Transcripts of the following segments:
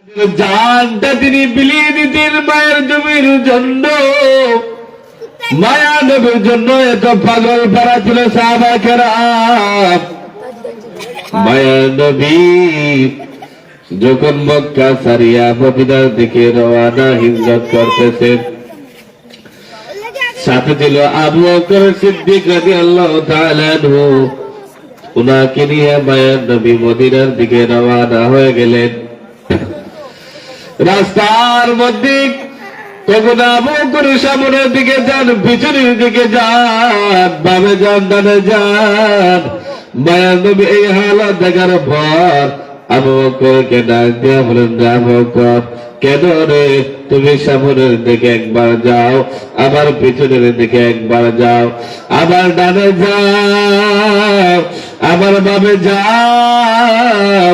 জানটা তিনি বিলিয়ে দিতেন মায়ের নবীর জন্য। মায়া নবীর জন্য এত পাগল পারা ছিল সাহাবায়ে কেরাম। মায়া নবী যখন মক্কা ছাড়িয়া মদিনার দিকে রওনা হিজরত করতেছেন, সাথে ছিল আবু বকর সিদ্দিক রাদিয়াল্লাহু তাআলা আনহু। উনাকে নিয়ে মায়া নবী মদিনার দিকে রওনা হয়ে গেলেন। রাস্তার মধ্যে তখন আবু বকর সামনের দিকে যান, পিছনের দিকে যান, বামে যান, ডানে যান। মায়া নবী এই হালাত দেখার পর আবু বকরকে ডাক দিয়ে বলেন, আবু বকর কেন রে, তুমি সামনের দিকে একবার যাও, আবার পিছনের দিকে একবার যাও, আবার ডানে যাও, আবার বামে যাও।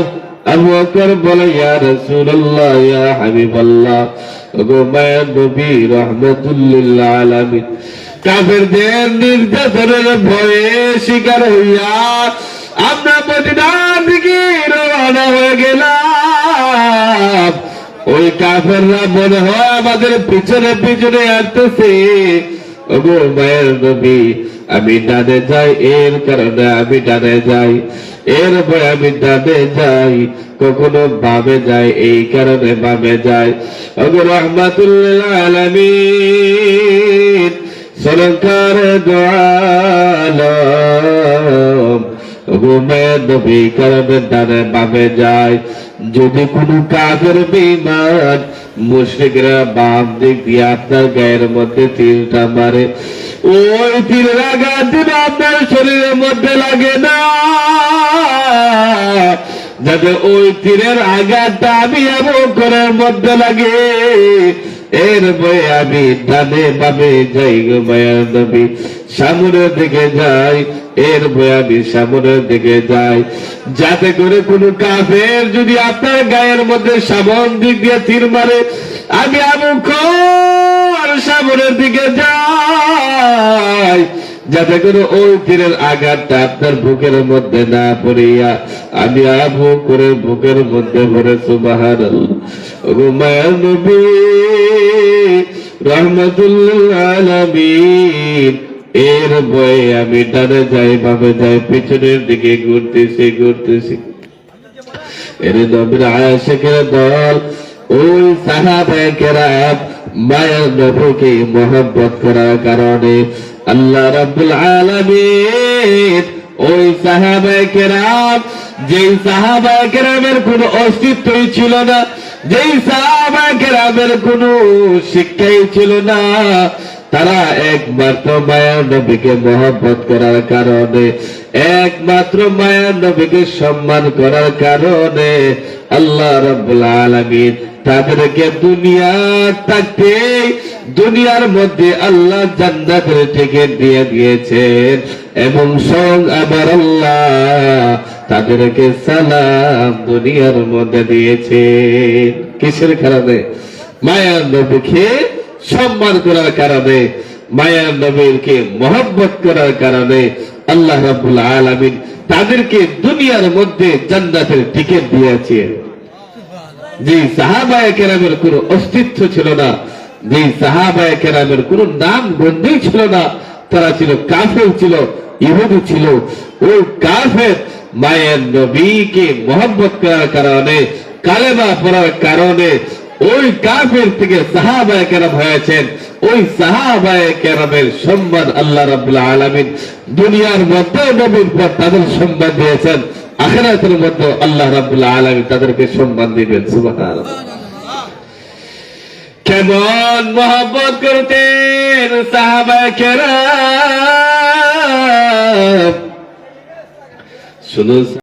আবু বকর বলে, ইয়া রাসূলুল্লাহ, ইয়া হাবিবাল্লাহ, ওগো মায়া নবী রাহমাতুল লিল আলামিন, কাফেরদের নির্যাতনের ভয়ে শিকার হইয়া আমরা মদিনার দিকে রওনা হয়ে গেলাম। ওই কাফেররা মনে হয় আমাদের পিছনে পিছনে আসতেছে। ওগো মায়ের নবী, আমি ডানে যাই, এর কারণে আমি ডানে যাই, এর ভয়ে আমি ডানে যাই, কখনো বামে যাই, এই কারণে বামে যাই। ওগো রাহমাতুল লিল আলামিন, সরকার দো আলম, ওগো মায়ের নবী কারণে ডানে বামে যায়। যদি কোনো কাফের বেঈমান মুশরিকরা বাম দিক দিয়ে আপনার গায়ের মধ্যে তীরটা মারে, ওই তীরের আঘাত যেন আপনার শরীরের মধ্যে লাগে না, যাতে ওই তীরের আঘাতটা আমি আবু বকরের মধ্যে লাগে, এর ভয়ে আমি ডানে বামে যাই। গো মায়ার নবী সামনের দিকে যাই, এর ভয়ে আমি সামনের দিকে যাই, যাতে করে কোনো কাফের যদি আপনার গায়ের মধ্যে সামন দিক দিয়ে তীর মারে, আমি আবু বকর সামনের দিকে যাই, যাতে করে ওই তীরের আঘাতটা আপনার বুকের মধ্যে না পড়িয়া আমি আবু বকরের বুকের মধ্যে পড়ে। সুবহানাল্লাহ। ওগো মায়ার নবী রাহমাতুল লিল আলামিন, এর ভয়ে আমি ডানে যাই, বামে যাই, পিছনের দিকে ঘুরতেছি। এর নবীর আশিকের দল, ওই সাহাবায়ে কেরাম মায়ার নবীকে মহব্বত করার কারণে আল্লাহ রাব্বুল আলামিন ওই সাহাবায়ে কেরাম, যেই সাহাবায়ে কেরামের কোনো অস্তিত্বই ছিল না, যেই সাহাবায়ে কেরামের কোনো শিক্ষাই ছিল না, তারা একমাত্র মায়ার নবীকে মহব্বত করার কারণে, একমাত্র মায়ার নবীকে সম্মান করার কারণে আল্লাহ রাব্বুল আলামিন তাদেরকে দুনিয়ার থাকতে দুনিয়ার মধ্যে আল্লাহ জান্নাতের টিকিট দিয়ে দিয়েছেন, এবং স্বয়ং আবার আল্লাহ তাদেরকে সালাম দুনিয়ার মধ্যে দিয়েছেন। কিসের কারণে? মায়ার নবীকে সম্মান করার কারণে, মায়ার নবীকে মহব্বত করার কারণে আল্লাহ রাব্বুল আলামিন তাদেরকে দুনিয়ার মধ্যে জান্নাতের টিকিট দিয়েছেন। যে সাহাবায়ে কেরামের কোনো অস্তিত্ব ছিল না, যে সাহাবায়ে কেরামের কোনো নাম গন্ধই ছিল না, তারা ছিল কাফের, ছিল ইহুদি ছিল, ওই কাফের মায়ের নবীকে মহব্বত করার কারণে, কালেমা পড়ার কারণে ওই কাফের থেকে সাহাবায়ে কেরাম হয়েছেন। ওই সাহাবায়ে কেরামের সম্মান আল্লাহ রাব্বুল আলামিন দুনিয়ার মধ্যে নবীর পর তাদের সম্মান দিয়েছেন, আখিরাতের মধ্যে আল্লাহ রাব্বুল আলামিন তাদেরকে সম্মান দিবেন। সুবহানাল্লাহ। কেমন মহব্বত করতেন সাহাবায়ে কেরাম, শুনুন।